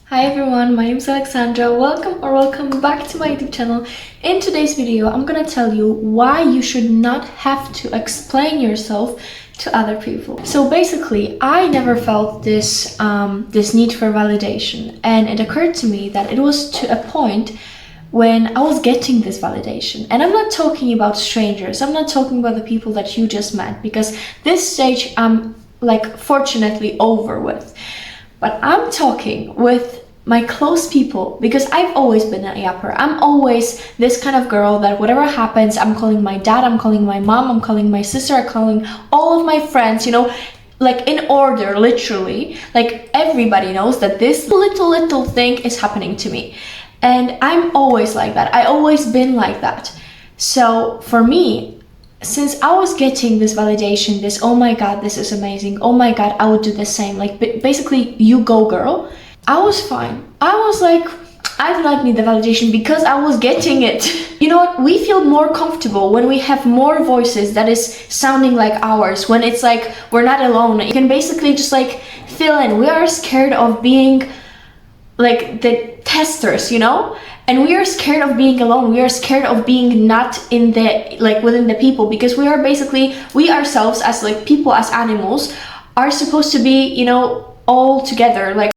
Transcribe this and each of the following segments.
Hi everyone, my name is Alexandra. Welcome back to my YouTube channel. In today's video, I'm gonna tell you why you should not have to explain yourself to other people. So basically, I never felt this need for validation, and it occurred to me that it was to a point when I was getting this validation. And I'm not talking about strangers. I'm not talking about the people that you just met, because this stage I'm fortunately over with. But I'm talking with my close people, because I've always been a yapper. I'm always this kind of girl that whatever happens, I'm calling my dad, I'm calling my mom, I'm calling my sister, I'm calling all of my friends, in order, literally. Like, everybody knows that this little thing is happening to me. And I'm always like that. I always been like that. So for me, since I was getting this validation, this, oh my god, this is amazing, oh my god, I would do the same, basically, you go girl, I was fine. I was like, I do not need the validation because I was getting it. You know what, we feel more comfortable when we have more voices that is sounding like ours, when it's like we're not alone. You can basically just fill in. We are scared of being like the testers, and we are scared of being alone. We are scared of being not in the within the people, because we ourselves as people, as animals, are supposed to be all together, but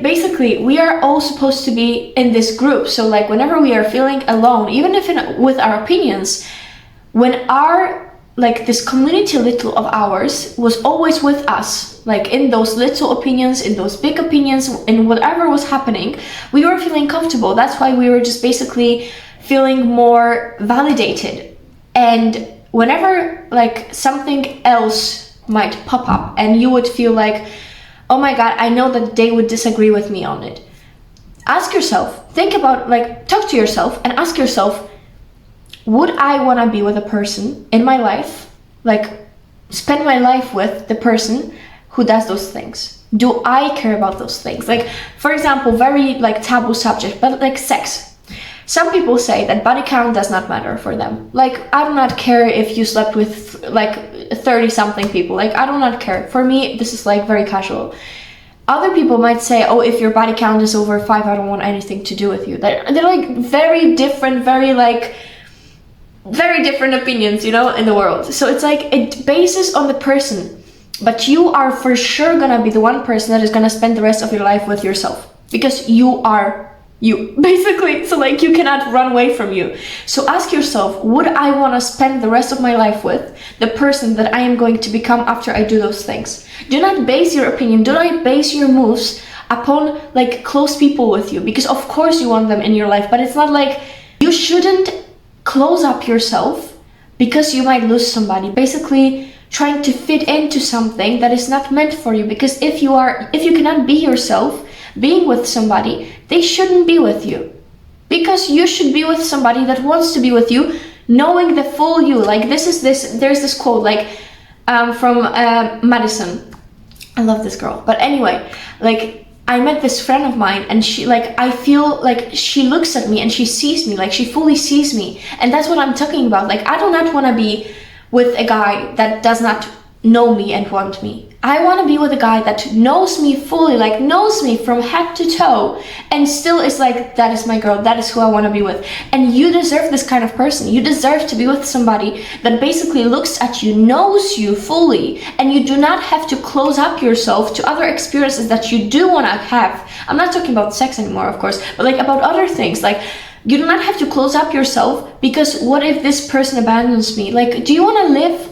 basically we are all supposed to be in this group. So whenever we are feeling alone, even if with our opinions, when our this community little of ours was always with us, in those little opinions, in those big opinions, in whatever was happening, we were feeling comfortable. That's why we were just basically feeling more validated. And whenever something else might pop up and you would feel oh my god, I know that they would disagree with me on it, ask yourself, think about, talk to yourself and ask yourself, would I want to be with a person in my life, spend my life with the person who does those things? Do I care about those things? For example, very taboo subject, but sex. Some people say that body count does not matter for them. I do not care if you slept with 30 something people. I do not care. For me, this is very casual. Other people might say, oh, if your body count is over 5, I don't want anything to do with you. They're very different, very different opinions, in the world. So it's it bases on the person, but you are for sure gonna be the one person that is gonna spend the rest of your life with yourself, because you are you, basically. So you cannot run away from you. So ask yourself, would I want to spend the rest of my life with the person that I am going to become after I do those things? Do not base your opinion, do not base your moves upon close people with you, because of course you want them in your life, but it's not you shouldn't close up yourself because you might lose somebody, basically trying to fit into something that is not meant for you. Because if you cannot be yourself, being with somebody, they shouldn't be with you, because you should be with somebody that wants to be with you, knowing the full you. There's this quote from Madison. I love this girl, but anyway, I met this friend of mine, and she I feel she looks at me and she sees me, she fully sees me. And that's what I'm talking about. I do not want to be with a guy that does not know me and want me. I want to be with a guy that knows me fully, knows me from head to toe, and still is that is my girl, that is who I want to be with. And you deserve this kind of person. You deserve to be with somebody that basically looks at you, knows you fully, and you do not have to close up yourself to other experiences that you do want to have. I'm not talking about sex anymore, of course, but about other things. You do not have to close up yourself, because what if this person abandons me? Do you want to live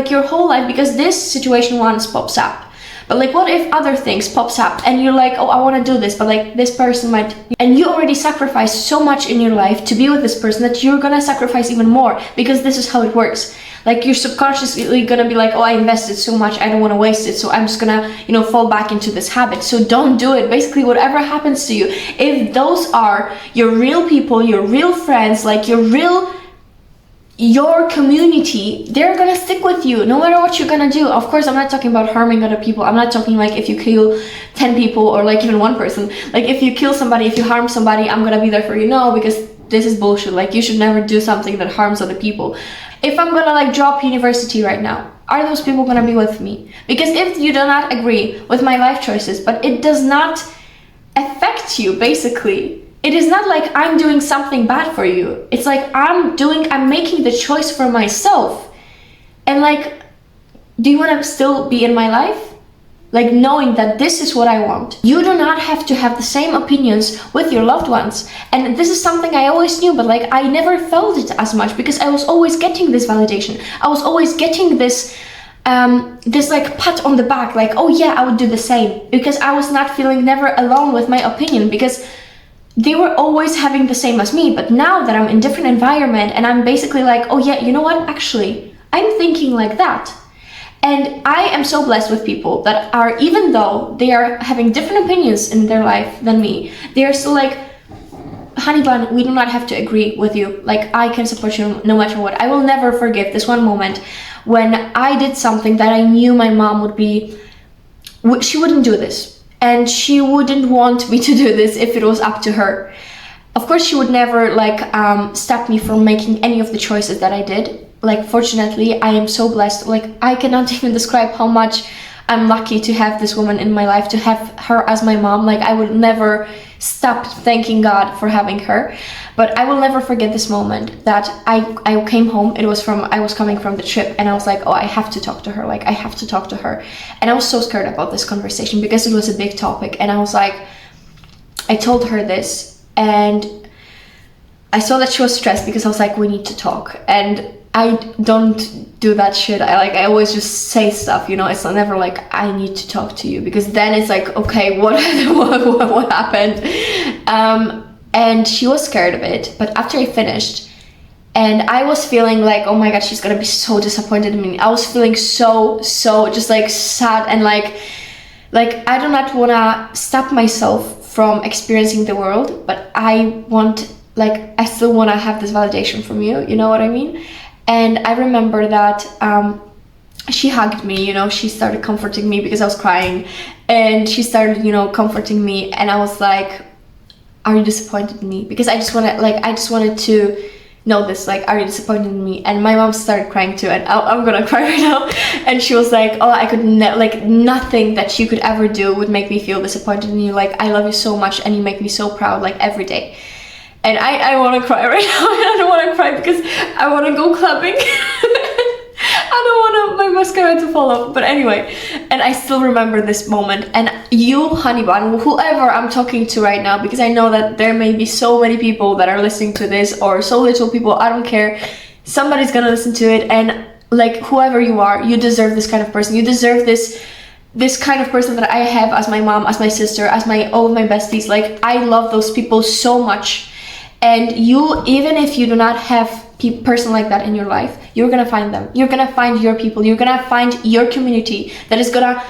your whole life because this situation once pops up? But what if other things pops up and you're oh, I want to do this, but this person might, and you already sacrificed so much in your life to be with this person that you're gonna sacrifice even more, because this is how it works. You're subconsciously gonna be oh, I invested so much, I don't want to waste it, so I'm just gonna fall back into this habit. So don't do it. Basically, whatever happens to you, if those are your real people, your real friends, your community, they're gonna stick with you no matter what you're gonna do. Of course, I'm not talking about harming other people. I'm not talking if you kill 10 people or even one person. If you kill somebody, if you harm somebody, I'm gonna be there for you. No, because this is bullshit. You should never do something that harms other people. If I'm gonna drop university right now, are those people gonna be with me? Because if you do not agree with my life choices, but it does not affect you, basically. It is not like I'm doing something bad for you. It's like I'm making the choice for myself. And like, do you want to still be in my life? Like, knowing that this is what I want. You do not have to have the same opinions with your loved ones. And this is something I always knew, but like I never felt it as much because I was always getting this validation. I was always getting this like pat on the back, like, oh yeah, I would do the same, because I was not feeling never alone with my opinion, because they were always having the same as me. But now that I'm in different environment and I'm basically like, oh yeah, you know what, actually I'm thinking like that. And I am so blessed with people that are, even though they are having different opinions in their life than me, they are still like, honey bun, we do not have to agree with you. Like, I can support you no matter what. I will never forgive this one moment when I did something that I knew my mom would be, she wouldn't do this. And she wouldn't want me to do this if it was up to her. Of course, she would never like stop me from making any of the choices that I did. Like, fortunately, I am so blessed. Like, I cannot even describe how much I'm lucky to have this woman in my life, to have her as my mom. Like, I would never stop thanking God for having her. But I will never forget this moment that I came home. I was coming from the trip, and I was like, oh, I have to talk to her. Like, I have to talk to her. And I was so scared about this conversation because it was a big topic. And I was like, I told her this, and I saw that she was stressed because I was like, we need to talk. And I don't do that shit. I always just say stuff, you know. It's never like, I need to talk to you, because then it's like, okay, what happened? And she was scared of it. But after I finished, and I was feeling like, oh my god, she's gonna be so disappointed in me. I was feeling so just like sad, and like I do not wanna stop myself from experiencing the world, but I still wanna have this validation from you. You know what I mean? And I remember that she hugged me, you know, she started comforting me because I was crying, and she started, you know, comforting me, and I was like, are you disappointed in me? Because I just wanted to know this, like, are you disappointed in me? And my mom started crying too, and I'm gonna cry right now. And she was like, oh, I could nothing that you could ever do would make me feel disappointed in you. Like, I love you so much, and you make me so proud, like, every day. And I want to cry right now. I don't want to cry because I want to go clubbing. I don't want my mascara to fall off. But anyway, and I still remember this moment. And you, honey bun, whoever I'm talking to right now, because I know that there may be so many people that are listening to this, or so little people, I don't care. Somebody's gonna listen to it, and like, whoever you are, you deserve this kind of person. You deserve this kind of person that I have as my mom, as my sister, as all of my besties. Like, I love those people so much. And you, even if you do not have a person like that in your life, you're gonna find them. You're gonna find your people. You're gonna find your community that is gonna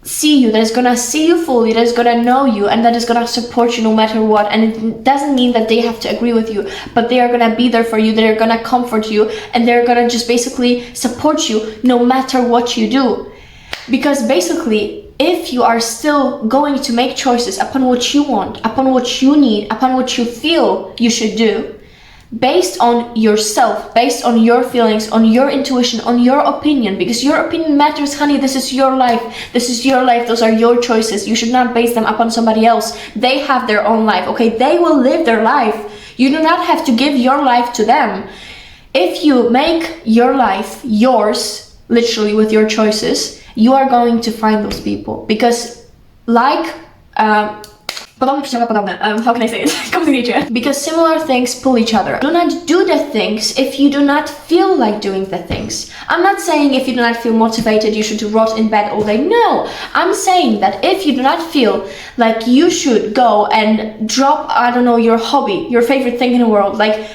see you, that is gonna see you fully, that is gonna know you, and that is gonna support you no matter what. And it doesn't mean that they have to agree with you, but they are gonna be there for you. They're gonna comfort you, and they're gonna just basically support you no matter what you do. Because basically, if you are still going to make choices upon what you want, upon what you need, upon what you feel you should do, based on yourself, based on your feelings, on your intuition, on your opinion, because your opinion matters, honey. This is your life. This is your life. Those are your choices. You should not base them upon somebody else. They have their own life, okay? They will live their life. You do not have to give your life to them. If you make your life yours, literally with your choices, you are going to find those people, because how can I say it? Because similar things pull each other. Do not do the things if you do not feel like doing the things. I'm not saying if you do not feel motivated, you should rot in bed all day. No, I'm saying that if you do not feel like you should go and drop, I don't know, your hobby, your favorite thing in the world, like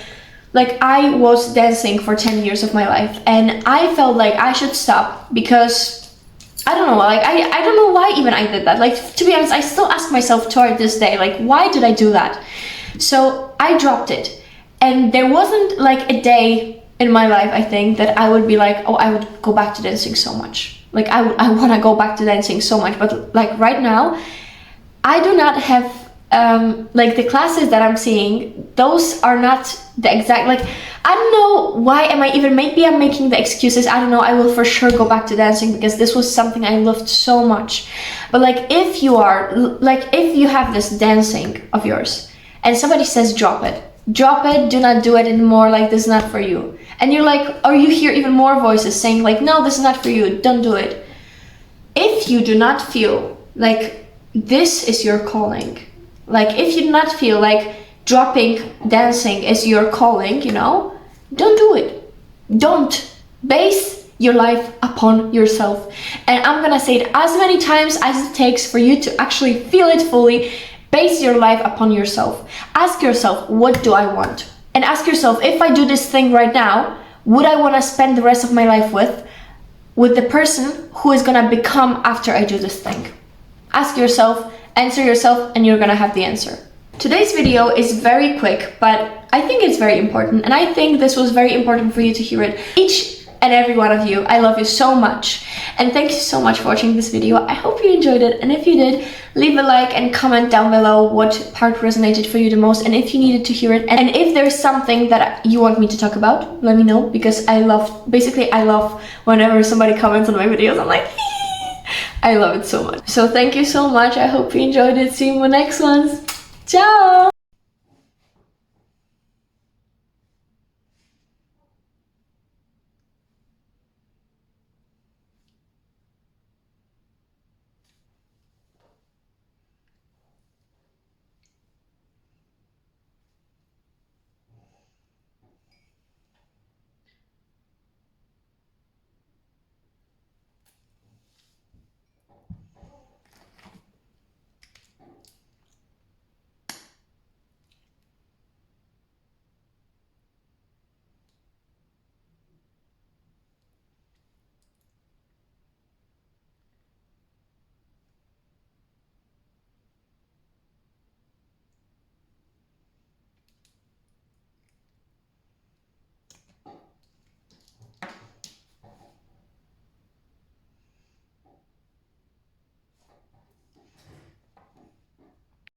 I was dancing for 10 years of my life, and I felt like I should stop because I don't know, like I don't know why even I did that. Like, to be honest, I still ask myself toward this day, like, why did I do that? So I dropped it, and there wasn't like a day in my life, I think, that I would be like, oh, I would go back to dancing so much. Like, I want to go back to dancing so much. But like right now, I do not have like the classes that I'm seeing, those are not the exact, like, I don't know why am I even, maybe I'm making the excuses, I don't know. I will for sure go back to dancing because this was something I loved so much. But like, if you are, like, if you have this dancing of yours and somebody says drop it, do not do it anymore, like this is not for you. And you're like, or you hear even more voices saying like, no, this is not for you, don't do it. If you do not feel like this is your calling, like if you do not feel like dropping dancing is your calling, you know, don't do it. Don't base your life upon yourself. And I'm gonna say it as many times as it takes for you to actually feel it fully. Base your life upon yourself. Ask yourself, what do I want? And ask yourself, if I do this thing right now, would I want to spend the rest of my life with the person who is gonna become after I do this thing? Ask yourself, answer yourself, and you're gonna have the answer. Today's video is very quick, but I think it's very important, and I think this was very important for you to hear it. Each and every one of you, I love you so much, and thank you so much for watching this video. I hope you enjoyed it, and if you did, leave a like and comment down below what part resonated for you the most, and if you needed to hear it, and if there's something that you want me to talk about, let me know, because I love whenever somebody comments on my videos. I'm like, I love it so much. So thank you so much. I hope you enjoyed it. See you in the next ones. Ciao!